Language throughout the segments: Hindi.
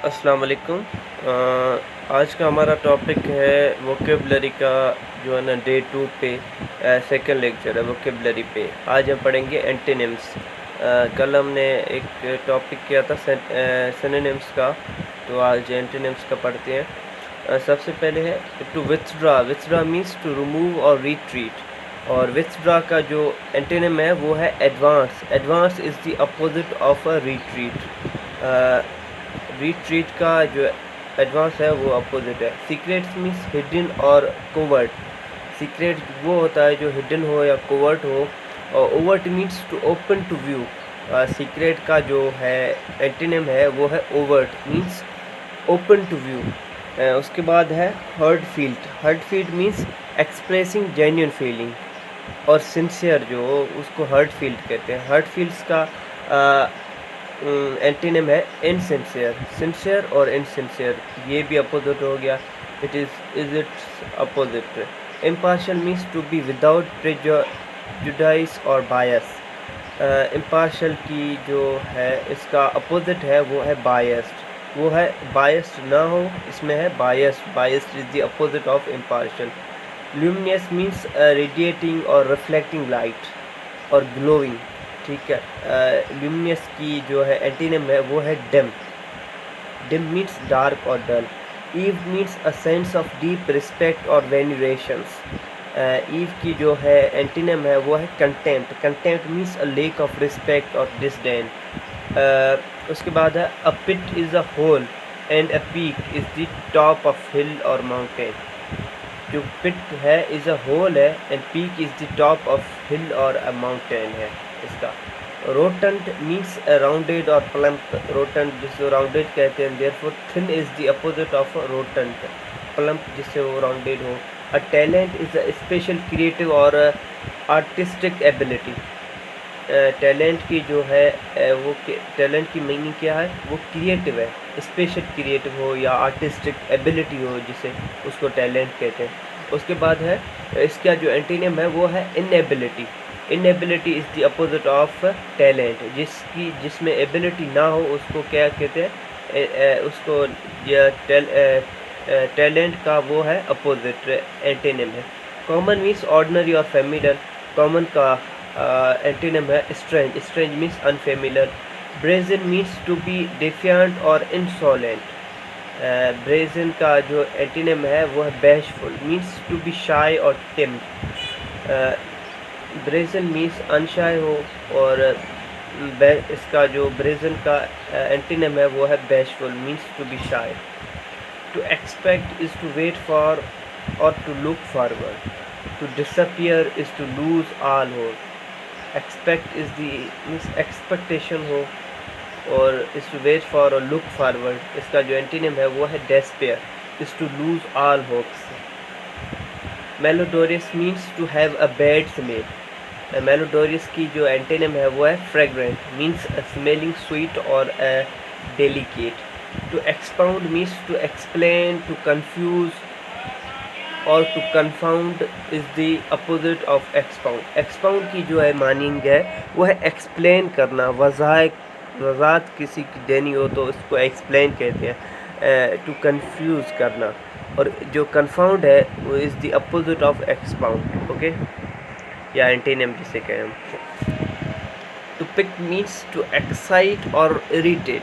अस्सलाम वालेकुम। आज का हमारा टॉपिक है वोकेबलरी का, जो है ना डे 2 पे सेकंड लेक्चर है वोकेबलरी पे। आज हम पढ़ेंगे एंटीनिम्स। कल हमने एक टॉपिक किया था सिनोनिम्स का, तो आज एंटीनिम्स का पढ़ते हैं। सबसे पहले है to withdraw. Withdraw means to remove और रिट्रीट, और विथड्रा का जो एंटीनिम है वो है advance. Advance is the opposite of a retreat. Retreat का जो एडवांस है वो अपोजिट है। सीक्रेट्स मीन्स हिडन और कोवर्ट। सीक्रेट वो होता है जो हिडन हो या कोवर्ट हो, और overt means to open to view. Secret का जो है एंटीनिम है वो है overt, means open to view. उसके बाद है heartfelt. Heartfelt means expressing genuine feeling, और सिंसियर जो हो उसको हर्ट फील्ड कहते हैं। हर्ट फील्ड्स का एंटीनिम है इनसिंसियर। सिंसियर और इनसिंसियर ये भी अपोजिट हो गया, it is its opposite. Impartial means to be without prejudice और बायस। इम्पार्शियल की जो है इसका अपोजिट है वो है बायस्ड। वो है बायस्ड ना हो, इसमें है biased. Biased is the opposite of impartial. Luminous means radiating और रिफ्लेक्टिंग लाइट और ग्लोइंग, ठीक है। ल्यूमिनस की जो है एंटीनिम है वो है डिम। डिम मीन्स डार्क और dull. Eve means a sense of deep respect और वेनरेशंस। ईव की जो है एंटीनिम है वो है contempt. Contempt means a lack of respect और डिसडेन। उसके बाद है a pit is a hole and a peak is the top of hill और माउंटेन। जो पिट है इज़ अ होल है, and peak is the top of hill और अ माउंटेन है इसका। रोटेंट मीन्स राउंडेड और प्लम्प। रोटेंट जिसे राउंडेड कहते हैं, therefore thin is the opposite of rotund. Plump जिससे वो राउंडेड हो। A talent is a special creative और आर्टिस्टिक एबिलिटी। टैलेंट की जो है वो टैलेंट की मीनिंग क्या है, वो क्रिएटिव है, स्पेशल क्रिएटिव हो या आर्टिस्टिक एबिलिटी हो जिसे, उसको टैलेंट कहते हैं। उसके बाद है इसका जो एंटीनिम है वो है inability. Inability is the opposite of talent. जिसमें एबिलिटी ना हो उसको क्या कहते हैं, उसको टैलेंट का वो है अपोजिट एंटीनिम है। कॉमन मीन्स ऑर्डिनरी और फेमिलियर। कॉमन का एंटीनिम है strange. Strange means unfamiliar. Brazen means to be defiant और इंसोलेंट। ब्रेजन का जो एंटीनिम है वो है bashful, means to be shy और टिम्ड। ब्रेजन मीन्स अनशाय हो, और इसका जो ब्रेजन का एंटीनिम है वो है bashful, means to be shy. To expect is to wait for और to look forward. To disappear is to lose all hope. Expect is the means expectation हो, और इज़ टू वेट फॉर और लुक फॉरवर्ड। इसका जो एंटीनिम है वो है despair, is to lose all hopes. Malodorous means to have a bad smell. Malodorous की जो एंटीनिम है वो है फ्रेग्रेंट, मीन्स स्मेलिंग स्वीट और delicate. To expound means to explain, to confuse और to confound is the opposite of expound. Expound की जो है मीनिंग है वो है एक्सप्लेन करना, वजाहत किसी की देनी हो तो उसको एक्सप्लेन कहते हैं। टू कंफ्यूज करना, और जो कन्फाउंड है वो is the opposite of expound, okay, या एंटीनिम जिसे कहें हम। To pique means to excite और इरिटेट।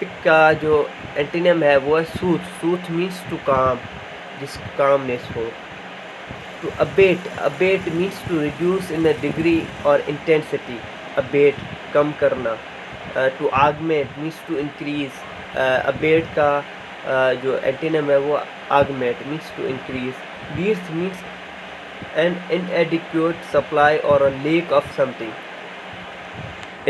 पिक का जो एंटीनिम है वो है सूथ। सूथ मीन्स टू काम, जिस कामनेस हो। To abate. Abate means to reduce in a degree और इंटेंसिटी। अबेट कम करना। To augment means to increase. Abate का जो एंटीनिम है वो augment, means to increase. Least means an inadequate supply or a lack of something।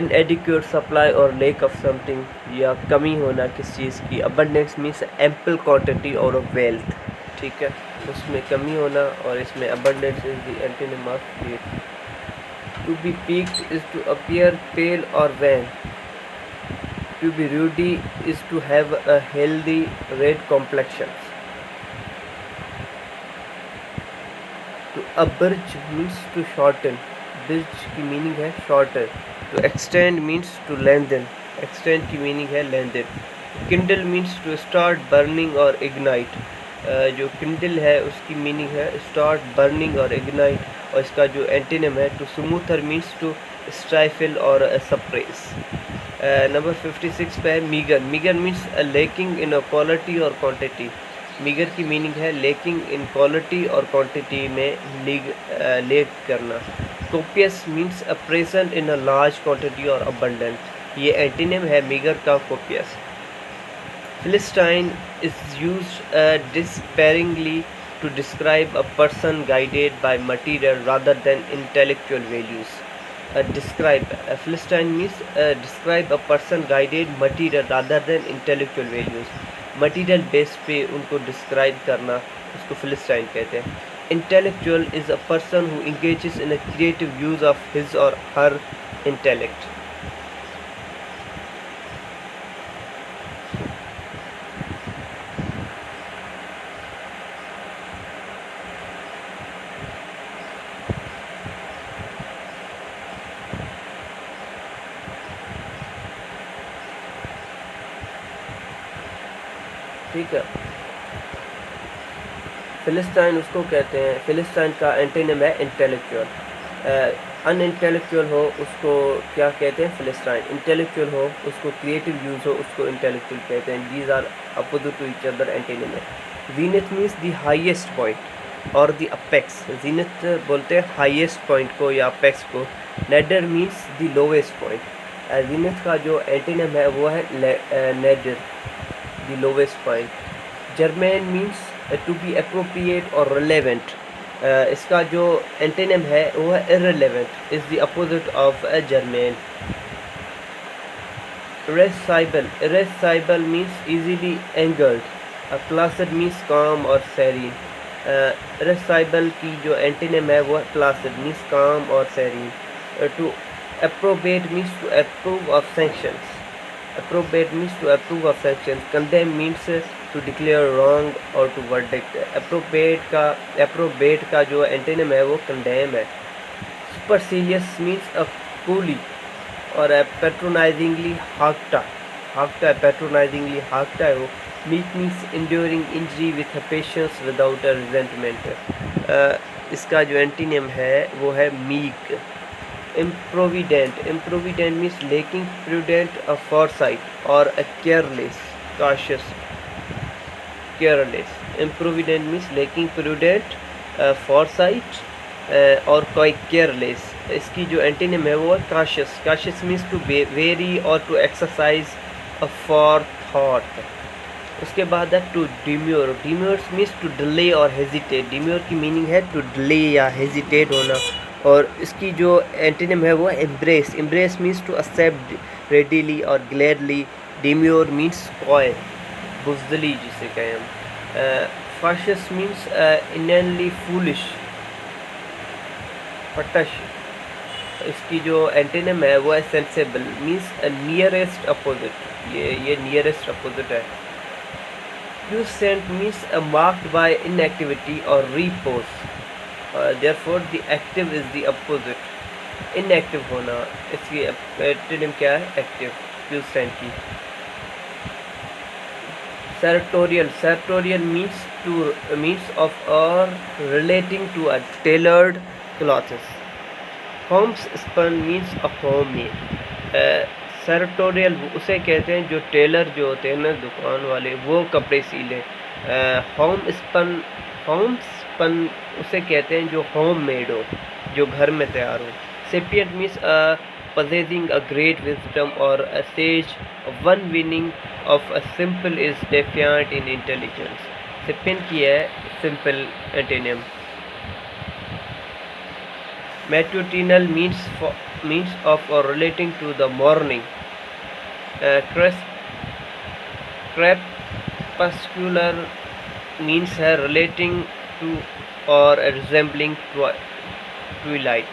inadequate supply और lack of something या कमी होना किस चीज़ की। abundance means ample quantity और wealth, ठीक है, उसमें कमी होना, और इसमें abundance is the antonym of great। to be peaked is to appear pale or wan। to be ruddy is to have a healthy red complexion। to abridge means to shorten। bridge की मीनिंग है shorter। to extend means to lengthen। Extend की मीनिंग है lengthen. Kindle means to start burning और इग्नाइट। जो किंडल है उसकी मीनिंग है स्टार्ट बर्निंग और इग्नाइट, और इसका जो एंटीनिम है to smother means to stifle और सप्रेस। नंबर 56 पे है meagre. Meagre means lacking in quality और क्वांटिटी। मीगर की मीनिंग है लेकिंग इन क्वालिटी और क्वांटिटी में लेक करना। Copious means present in a large quantity और अबंडेंट। ये एंटीनिम है मीगर का, copious. Philistine is used despairingly to describe a person guided by material rather than intellectual values. Philistine means describe a person guided material rather than intellectual values. Material base पे उनको describe करना, उसको Philistine कहते हैं. Intellectual is a person who engages in a creative use of his or her intellect. ठीक है, फिलिस्टाइन उसको कहते हैं, फिलिस्टाइन का एंटीनिम है इंटेलेक्चुअल। अनइंटेलेक्चुअल हो उसको क्या कहते हैं, फिलिस्टाइन। इंटेलेक्चुअल हो उसको, क्रिएटिव यूज़ हो उसको इंटेलेक्चुअल कहते हैं। These are opposite to each other antonym है। Zenith means the highest point और द अपेक्स। जीनत बोलते हैं हाईएस्ट पॉइंट को या अपेक्स को। Nadir means the lowest point. Zenith का जो एंटीनिम है वो है nadir, the lowest point. Germane means to be appropriate or relevant. इसका जो एंटीनिम है वो है irrelevant, is the opposite of germane. Irascible means easily angered. Placid means calm और serene. Irascible की जो एंटीनिम है वो है placid means calm और serene. To approbate means to approve of sanctions. Approbate means to approve of sanctions. Condemn means to declare wrong or to verdict. Approbate का जो एंटीनिम है वो condemn है. Supercilious means a coolly और patronizingly हाकता patronizingly हाकता है वो. Meek means enduring injury with a patience without a resentment. इसका जो एंटीनिम है वो है meek. Improvident means lacking prudent a foresight or a careless, cautious, careless. Improvident means lacking prudent foresight और कोई careless. इसकी जो एंटीनिम है वो cautious. Cautious means to be wary or to exercise a forethought. उसके बाद है to demur. Demur means to delay or hesitate. Demur की मीनिंग है to delay या hesitate होना, और इसकी जो एंटीनिम है वो है embrace. Embrace means to accept readily और gladly. Demur means coy, बुज़दिली जिसे कहें हम. Facious means inanely foolish, फटश. इसकी जो एंटीनिम है वो है sensible, means nearest opposite. ये nearest opposite है. Quiescent means marked by inactivity or repose. Therefore the active is the opposite. Inactive होना, इसकी एंटीनिम क्या है, एक्टिव. quiescent की. Sartorial means of or relating to a tailored clothes. Homespun means a homemade. Sartorial उसे कहते हैं जो टेलर जो होते हैं ना, दुकान वाले, वो कपड़े सीले. होमस्पन उसे कहते हैं जो होम मेड हो, जो घर में तैयार हो. Sapient means possessing a great wisdom or a sage. One winning of a simple is defiant in intelligence. Sapient की है simple antonym. Matutinal means of or relating to the morning. Crepuscular means है relating to or resembling twilight.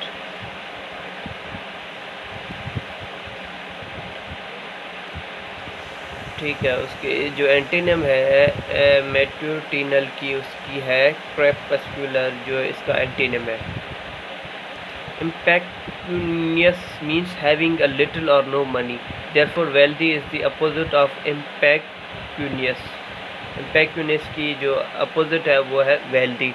ठीक है, उसके जो एंटीनिम है मैट्यूटिनल की, उसकी है क्रेपस्कुलर, जो इसका एंटीनिम है. Impecunious means having a little or no money. Therefore, wealthy is the opposite of impecunious. Impecunious की जो opposite है वो है wealthy.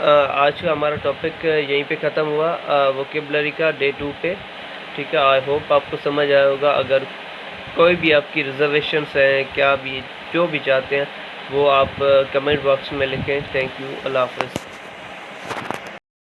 आज का हमारा टॉपिक यहीं पे ख़त्म हुआ वोकेबलरी का डे 2 पे. ठीक है, आई होप आपको समझ आया होगा. अगर कोई भी आपकी रिजर्वेशंस हैं, क्या भी जो भी चाहते हैं वो आप कमेंट बॉक्स में लिखें. Thank you. अल्लाह हाफ़िज़.